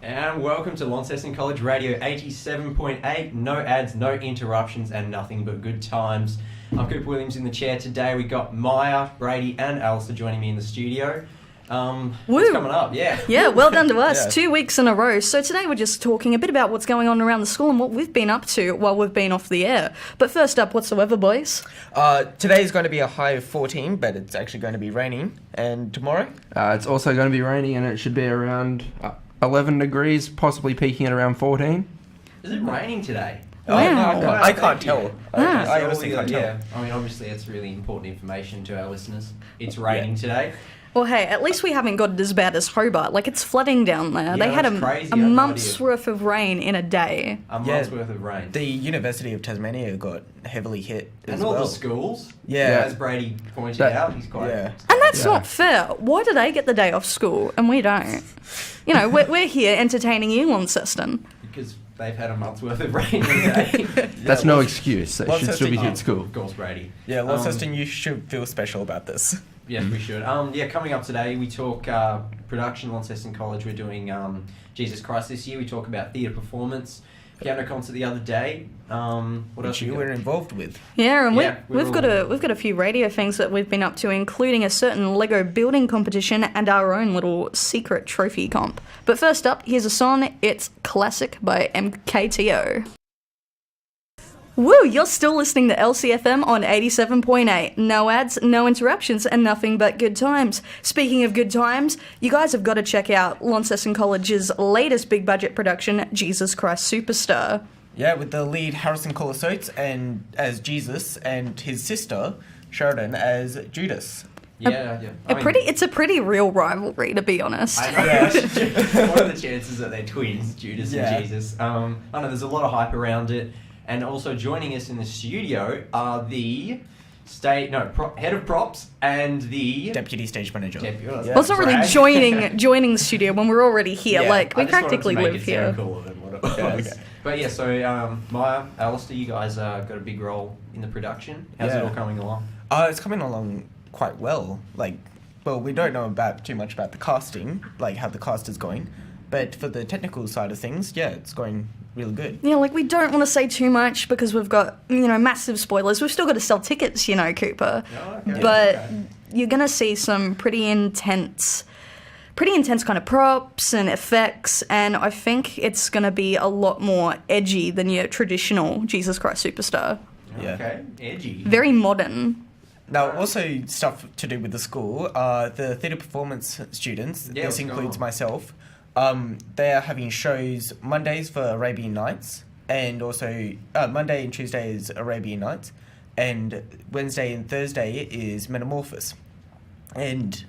And welcome to Launceston College Radio 87.8. No ads, no interruptions, and nothing but good times. I'm Cooper Williams in the chair today. We got Maya, Brady, and Alistair joining me in the studio. What's coming up? Yeah. Yeah, well done to us. 2 weeks in a row. So today we're just talking a bit about what's going on around the school and what we've been up to while we've been off the air. But first up, what's the weather, boys? Today is going to be a high of 14, but it's actually going to be raining. And tomorrow? It's also going to be raining and it should be around 11 degrees, possibly peaking at around 14. Is it raining today? Wow. No, I can't tell. I honestly can't tell. Yeah, I mean, obviously, it's really important information to our listeners. It's raining today. Well, hey, at least we haven't got it as bad as Hobart. Like, it's flooding down there. Yeah, they had crazy. a month's worth of rain in a day. A month's worth of rain. The University of Tasmania got heavily hit as well. And all the schools. Yeah. As Brady pointed out, he's quite... Yeah. And that's not fair. Why do they get the day off school and we don't? You know, we're here entertaining you, Launceston. Because they've had a month's worth of rain in a day. That's no excuse. They should still be here at school. Of course, Brady. Yeah, Launceston, you should feel special about this. Yes, we should. Coming up today, we talk production, Launceston College. We're doing Jesus Christ this year. We talk about theatre performance, piano concert the other day. What else you were involved with? Yeah, and we've got a few radio things that we've been up to, including a certain Lego building competition and our own little secret trophy comp. But first up, here's a song. It's Classic by MKTO. Woo, you're still listening to LCFM on 87.8. No ads, no interruptions, and nothing but good times. Speaking of good times, you guys have got to check out Launceston College's latest big budget production, Jesus Christ Superstar. Yeah, with the lead Harrison Colasotes and as Jesus and his sister Sheridan as Judas. It's a pretty real rivalry, to be honest. I know. What are the chances that they're twins, Judas and Jesus? I know there's a lot of hype around it. And also joining us in the studio are the head of props and the deputy stage manager. Well, it's not really joining the studio when we're already here. Yeah, like, we practically live here. Cooler than what it was. Okay. But yeah, so Maya, Alistair, you guys got a big role in the production. How's it all coming along? It's coming along quite well. We don't know too much about the casting, like how the cast is going. But for the technical side of things, it's going really good. Yeah, we don't want to say too much because we've got, massive spoilers. We've still got to sell tickets, Cooper. Oh, okay. But you're going to see some pretty intense kind of props and effects, and I think it's going to be a lot more edgy than your traditional Jesus Christ Superstar. Yeah. Okay, edgy. Very modern. Now, also stuff to do with the school, the theatre performance students, this includes myself, they are having shows Mondays for Arabian Nights, and also Monday and Tuesday is Arabian Nights, and Wednesday and Thursday is Metamorphosis. And,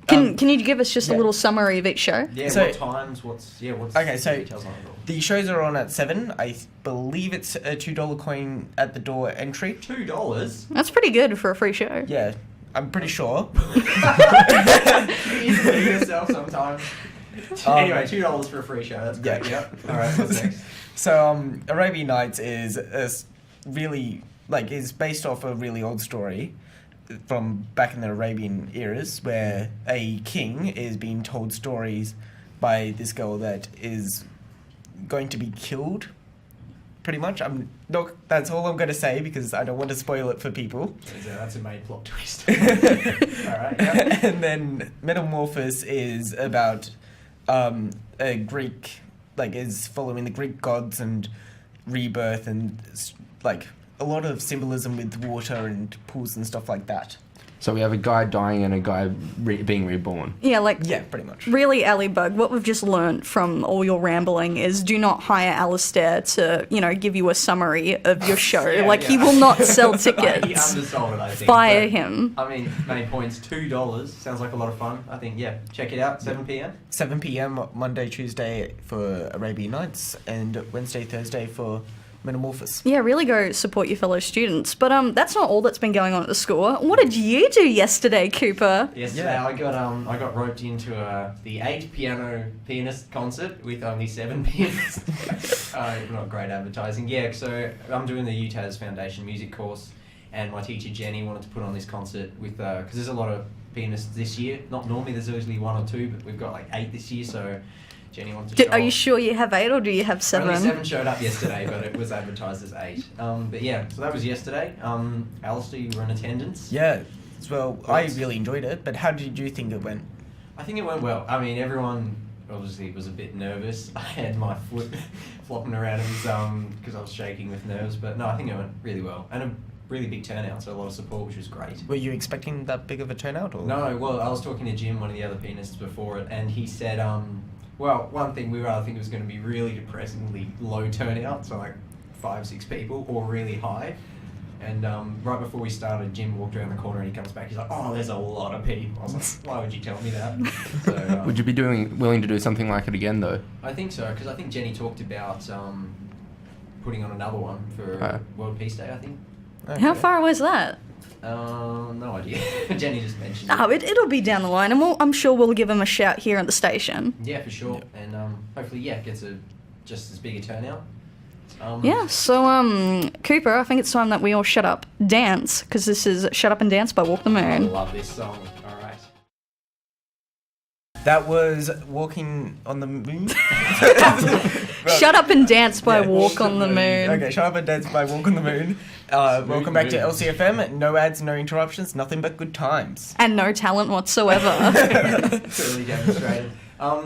Can you give us just a little summary of each show? Yeah, so, what times, what's okay, so details on it all? The shows are on at 7. I believe it's a $2 coin at the door entry. $2? That's pretty good for a free show. Yeah, I'm pretty sure. You yourself sometimes. Anyway, $2 for a free show. That's great. Yeah. Yep. All right. What's next? So, Arabian Nights is really is based off a really old story from back in the Arabian eras, where a king is being told stories by this girl that is going to be killed. Pretty much. That's all I'm going to say because I don't want to spoil it for people. That's a main plot twist. All right. Yep. And then Metamorphosis is about a Greek, is following the Greek gods and rebirth and a lot of symbolism with water and pools and stuff like that. So we have a guy dying and a guy being reborn. Yeah, Yeah, pretty much. Really, Ali Bug, what we've just learnt from all your rambling is do not hire Alistair to, give you a summary of your show. He will not sell tickets. He undersold it, I think. Fire him. I mean, main points, $2. Sounds like a lot of fun. I think, check it out, 7 p.m. 7 p.m. Monday, Tuesday for Arabian Nights, and Wednesday, Thursday for Metamorphosis. Yeah, really go support your fellow students. But that's not all that's been going on at the school. What did you do yesterday, Cooper? Yesterday, I got roped into the 8 pianist concert with only 7 pianists. Not great advertising. Yeah, so I'm doing the UTAS Foundation music course, and my teacher Jenny wanted to put on this concert with because there's a lot of pianists this year. Not normally, there's usually 1 or 2, but we've got like 8 this year, so Jenny wants to show Are you off. sure you have 8 or do you have 7? Only 7 showed up yesterday, but it was advertised as 8. But yeah, so that was yesterday. Alistair, you were in attendance. Yeah, well, I Thoughts? really enjoyed it, but how did you think it went? I think it went well. I mean, everyone obviously was a bit nervous. I had my foot flopping around because I was shaking with nerves, but no, I think it went really well. And a really big turnout, so a lot of support, which was great. Were you expecting that big of a turnout? Or? No, well, I was talking to Jim, one of the other pianists before it, and he said, well, one thing we rather think it was going to be really depressingly low turnout, so like 5-6 people, or really high. And right before we started, Jim walked around the corner and he comes back. He's like, "Oh, there's a lot of people." I was like, "Why would you tell me that?" So, Would you be willing to do something like it again, though? I think so, because I think Jenny talked about putting on another one for World Peace Day. I think. Okay. How far away is that? No idea. Jenny just mentioned. Oh, it'll be down the line, and I'm sure we'll give him a shout here at the station. Yeah, for sure, Yep. and hopefully, gets a just as big a turnout. Yeah, so, Cooper, I think it's time that we all shut up, dance, because this is Shut Up and Dance by Walk the I Moon. love this song. All right. That was Walking on the Moon. Shut Up and Dance by Yeah. Walk on the Moon. Okay, Shut Up and Dance by Walk on the Moon. Welcome back to LCFM. No ads, no interruptions, nothing but good times. And no talent whatsoever. Clearly demonstrated.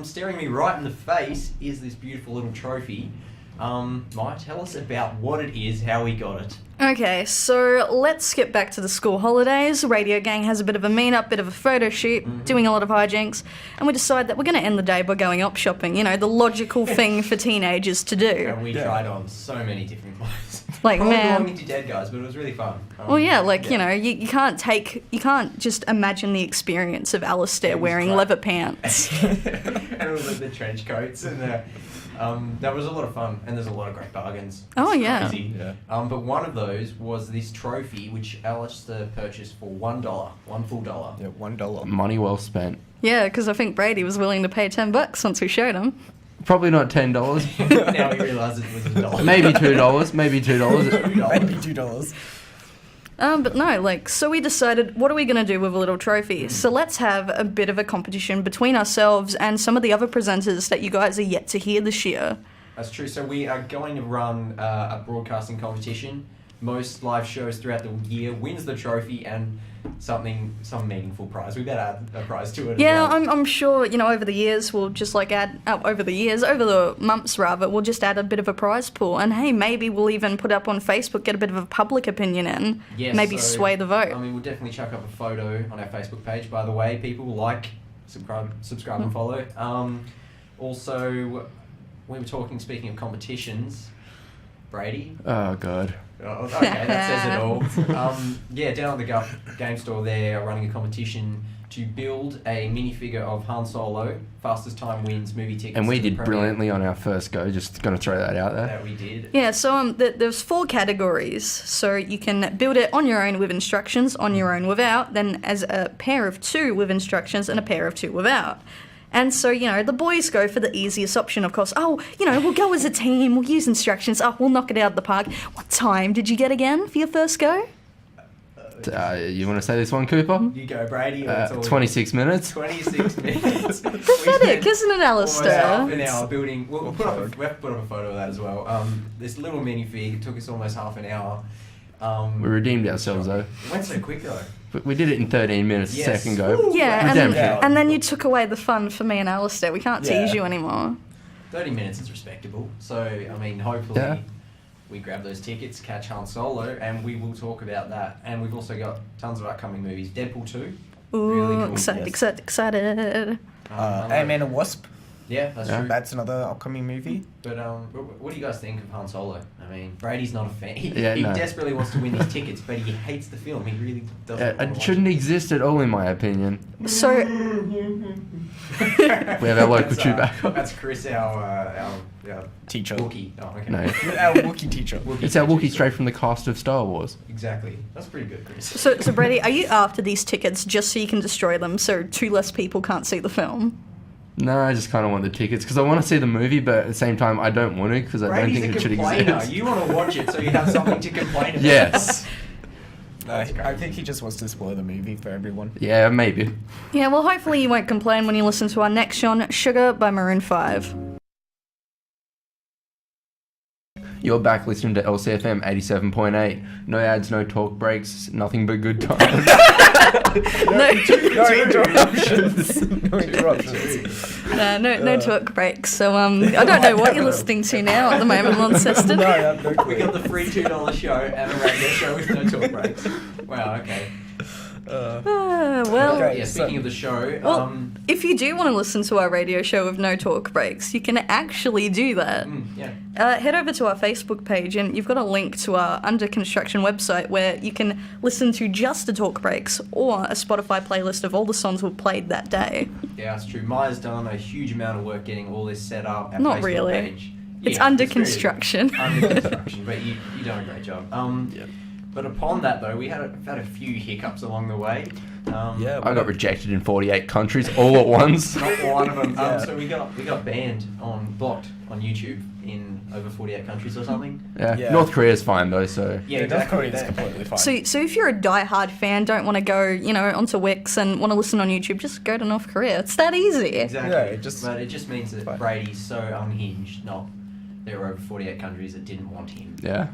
Staring me right in the face is this beautiful little trophy. Maya, tell us about what it is, how we got it. Okay, so let's skip back to the school holidays. Radio Gang has a bit of a meet-up, bit of a photo shoot, doing a lot of hijinks, and we decide that we're going to end the day by going op shopping, the logical thing for teenagers to do. And we tried on so many different clothes. Like, Probably man. belonging to dead guys, but it was really fun. Well, yeah, you can't just imagine the experience of Alistair It was wearing great. leather pants. And all the trench coats and that was a lot of fun, and there's a lot of great bargains. Oh, It's yeah. crazy. Yeah. But one of those was this trophy, which Alistair purchased for $1, $1 full dollar. Yeah, $1. Money well spent. Yeah, because I think Brady was willing to pay $10 once we showed him. Probably not $10. Now he realises it was $1. Maybe $2. Maybe $2. Maybe $2. But no, so we decided, what are we going to do with a little trophy? So let's have a bit of a competition between ourselves and some of the other presenters that you guys are yet to hear this year. That's true. So we are going to run a broadcasting competition. Most live shows throughout the year wins the trophy and some meaningful prize. We better add a prize to it. Yeah, as well. I'm sure, over the years, we'll just over the months rather, we'll just add a bit of a prize pool. And hey, maybe we'll even put up on Facebook, get a bit of a public opinion in, Yes, maybe so, sway the vote. I mean, we'll definitely chuck up a photo on our Facebook page. By the way, people like, subscribe and follow. Also, we were speaking of competitions, Brady. Oh, God. Oh, okay, that says it all. Down at the game store, they're running a competition to build a minifigure of Han Solo. Fastest time wins movie tickets. And we to the did premiere. brilliantly on our first go. Just going to throw that out there. That we did. Yeah, so there's 4 categories. So you can build it on your own with instructions, on your own without, then as a pair of 2 with instructions, and a pair of 2 without. And so, the boys go for the easiest option, of course. Oh, we'll go as a team, we'll use instructions, we'll knock it out of the park. What time did you get again for your first go? You want to say this one, Cooper? You go, Brady. Or it's all 26 minutes. 26 minutes. Pathetic, isn't it, Almost half Alistair? an hour building. We'll put up a photo of that as well. This little minifig, it took us almost half an hour. We redeemed ourselves, though. It went so quick though. We did it in 13 minutes Yes. a second go. Yeah, Redemption. and then you took away the fun for me and Alistair. We can't Yeah. tease you anymore. 30 minutes is respectable. So, I mean, hopefully Yeah. we grab those tickets, catch Han Solo, and we will talk about that. And we've also got tons of upcoming movies. Deadpool 2. Ooh, Really cool, excited, yes. excited. Ant-Man and Wasp. Yeah, that's Yeah. true. That's another upcoming movie. But what do you guys think of Han Solo? I mean, Brady's not a fan. He No. desperately wants to win these tickets, but he hates the film. He really doesn't. It shouldn't exist at all, in my opinion. So, We have our local Chewbacca. That's Chris, our Teacher. Wookiee. Oh, okay. No. Our Wookiee teacher. It's our Wookiee straight from the cast of Star Wars. Exactly. That's pretty good, Chris. so Brady, are you after these tickets just so you can destroy them so 2 less people can't see the film? No, I just kind of want the tickets because I want to see the movie, but at the same time, I don't want to because I don't Brady's think a it should complainer. exist. You want to watch it so you have something to complain about. Yes. I think he just wants to spoil the movie for everyone. Yeah, maybe. Yeah, well, hopefully you won't complain when you listen to our next song, Sugar by Maroon 5. You're back listening to LCFM 87.8. No ads, no talk breaks, nothing but good times. No interruptions. No interruptions. No talk breaks. So I don't know what you're listening to now at the moment, Launceston. No, I have no clue. We got the free $2 show and a radio show with no talk breaks. Wow, okay. Well, Okay. Yeah, speaking of the show, well, if you do want to listen to our radio show with no talk breaks, you can actually do that. yeah. Head over to our Facebook page and you've got a link to our under construction website where you can listen to just the talk breaks or a Spotify playlist of all the songs we've played that day. Yeah, that's true. Maya's done a huge amount of work getting all this set up. Our Not Facebook really. Page. It's Yeah, under it's really construction. under construction, but you done a great job. But upon that though, we had a few hiccups along the way. Yeah, I got rejected in 48 countries all at once. Not one of them. Yeah. So we got banned blocked on YouTube in over 48 countries or something. Yeah. Yeah. North Korea's fine though, so... Yeah, North Korea is completely fine. So if you're a die-hard fan, don't want to go, onto Wix and want to listen on YouTube, just go to North Korea. It's that easy. Exactly. Yeah, but it just means that fine. Brady's so unhinged. There were over 48 countries that didn't want him Yeah.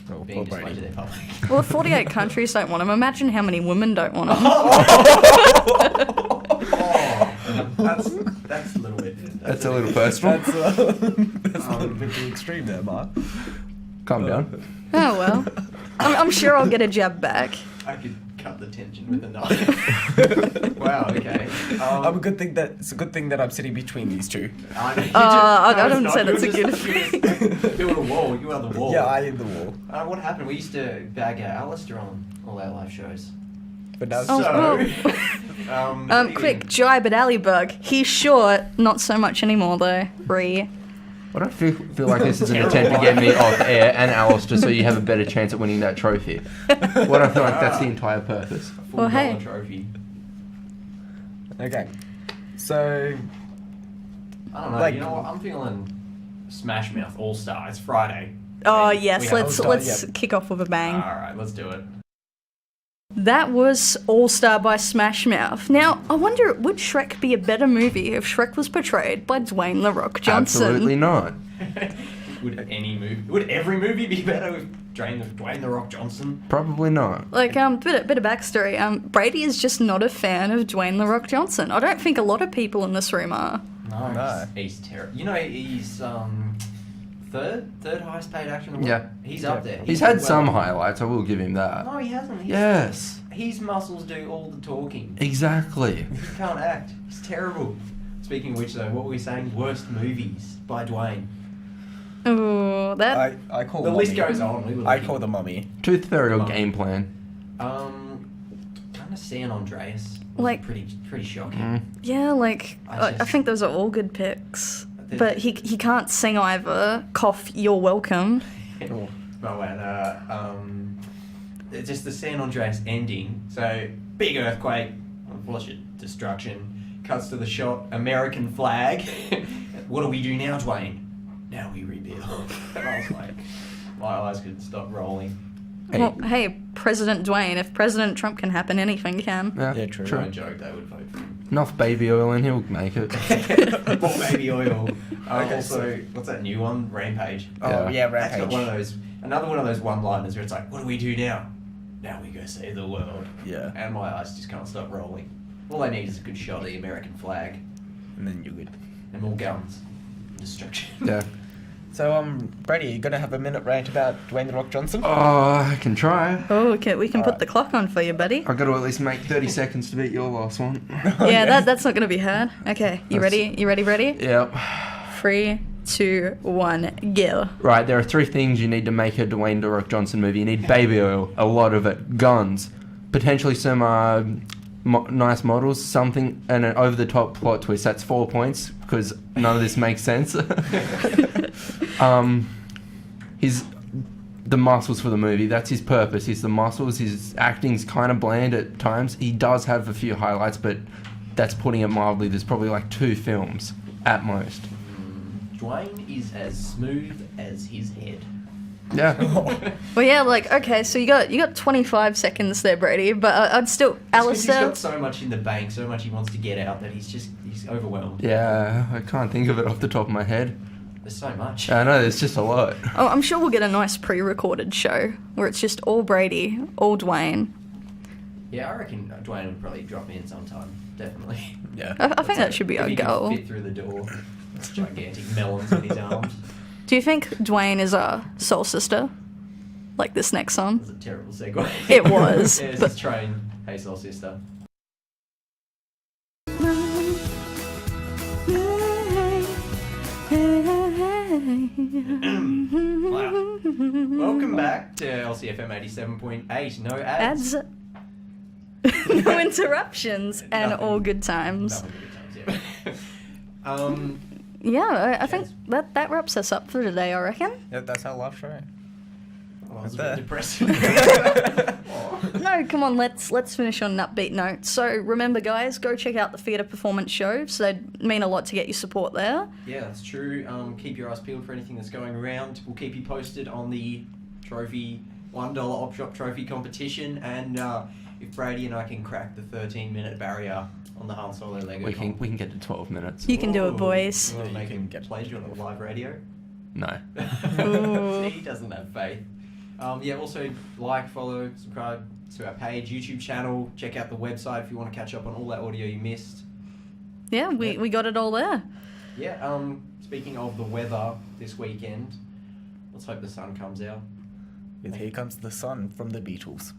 Oh, being poor displayed to Brady. their public. Well, if 48 countries don't want him, imagine how many women don't want him. That's a little bit. That's a little personal. That's a bit too extreme there, Mark. Calm down. Oh, well. I'm sure I'll get a jab back. I could cut the tension with a knife. Wow. Okay. It's a good thing that I'm sitting between these two. I don't say that's a good thing. Build a wall. You are the wall. Yeah, I am the wall. What happened? We used to bag out Alistair on all our live shows. But now, Quick, jibe at Allybug. He's short, not so much anymore though. I don't feel like this is an attempt to get me off air and Alistair so you have a better chance at winning that trophy. What I feel like that's the entire purpose. Well, hey. $4 trophy. Okay, so I don't know. Like- You know what? I'm feeling Smash Mouth All Star. It's Friday. Oh We yes, have let's All-Star, let's kick off with a bang. All right, let's do it. That was All Star by Smash Mouth. Now, I wonder, would Shrek be a better movie if Shrek was portrayed by Dwayne "The Rock" Johnson? Absolutely not. Would every movie be better with Dwayne "The Rock" Johnson? Probably not. Like, bit of backstory. Brady is just not a fan of Dwayne "The Rock" Johnson. I don't think a lot of people in this room are. No. He's terrible. You know, he's third highest paid actor in the world. Yeah. He's up there. He's had some highlights, I will give him that. No, he hasn't. Yes. His muscles do all the talking. Exactly. He can't act. He's terrible. Speaking of which, though, what were we saying? Worst movies by Dwayne. Oh, that. I call The the list mummy. goes on. I call the mummy. Tooth Fairy or Mum. Game Plan. Kind of San Andreas. Was Like- pretty shocking. Mm. Yeah, like, I I just- think those are all good picks. They're- But he can't sing either. Cough, you're welcome. Oh. Oh, and it's just the San Andreas ending. So big earthquake, unfortunate destruction. Cuts to the shot, American flag. What do we do now, Dwayne? Now we rebuild. And I was like, my eyes could stop rolling. Hey. Well, hey, President Dwayne, if President Trump can happen, anything can. Yeah, true. No joke, they would vote for him. Enough baby oil and he'll make it. More baby oil. Okay, Also, what's that new one? Rampage. Oh, yeah, That's got Rampage. another one of those one-liners where it's like, what do we do now? Now we go save the world. Yeah. And my eyes just can't stop rolling. All I need is a good shot of the American flag And then you're good. and more guns and destruction. Yeah. So, Brady, you gonna have a minute rant about Dwayne "The Rock" Johnson? Oh, I can try. Oh, okay, we can put Alright. the clock on for you, buddy. I've got to at least make 30 seconds to beat your last one. Yeah, that's not going to be hard. Okay, you That's- ready? You ready? Yep. 3, 2, 1, go. Right, there are 3 things you need to make a Dwayne "The Rock" Johnson movie. You need baby oil, a lot of it, guns, potentially some nice models, something, and an over-the-top plot twist. That's 4 points, because none of this makes sense. The muscles for the movie, that's his purpose. He's the muscles. His acting's kind of bland at times. He does have a few highlights, but that's putting it mildly. There's probably like 2 films at most. Dwayne is as smooth as his head. Yeah. Well, yeah, like, okay, so you got 25 seconds there, Brady, but I'd still... It's 'cause he's Alistair... got so much in the bank, so much he wants to get out that he's overwhelmed. Yeah, I can't think of it off the top of my head. There's so much. I know, there's just a lot. Oh, I'm sure we'll get a nice pre-recorded show where it's just all Brady, all Dwayne. Yeah, I reckon Dwayne would probably drop in sometime. Definitely. Yeah. I think that should be If our he goal. can fit through the door. Gigantic melons in his arms. Do you think Dwayne is our soul sister? Like this next song? That was a terrible segue. It was, Yeah, it's but- his train. Hey, soul sister. Wow. Welcome back to LCFM 87.8. No ads. Ads. No interruptions and Nothing. all good times. Nothing but good times, yeah. Yeah, I think Yes. that wraps us up for today, I reckon. Yeah, that's our last show. Well, it's a There. bit depressing. Aw. No, come on, let's finish on an upbeat note. So remember, guys, go check out the theatre performance show. So they'd mean a lot to get your support there. Yeah, that's true. Keep your eyes peeled for anything that's going around. We'll keep you posted on the trophy $1 op shop trophy competition, and if Brady and I can crack the 13-minute barrier on the Han Solo Lego, We can get to 12 minutes. You can do it, boys. You want to Yeah, you make can it get play on the live radio? No. Ooh. See, he doesn't have faith. Yeah, also like, follow, subscribe to our page, YouTube channel. Check out the website if you want to catch up on all that audio you missed. Yeah, we got it all there. Yeah, speaking of the weather this weekend, let's hope the sun comes out. With Here Comes the Sun from the Beatles.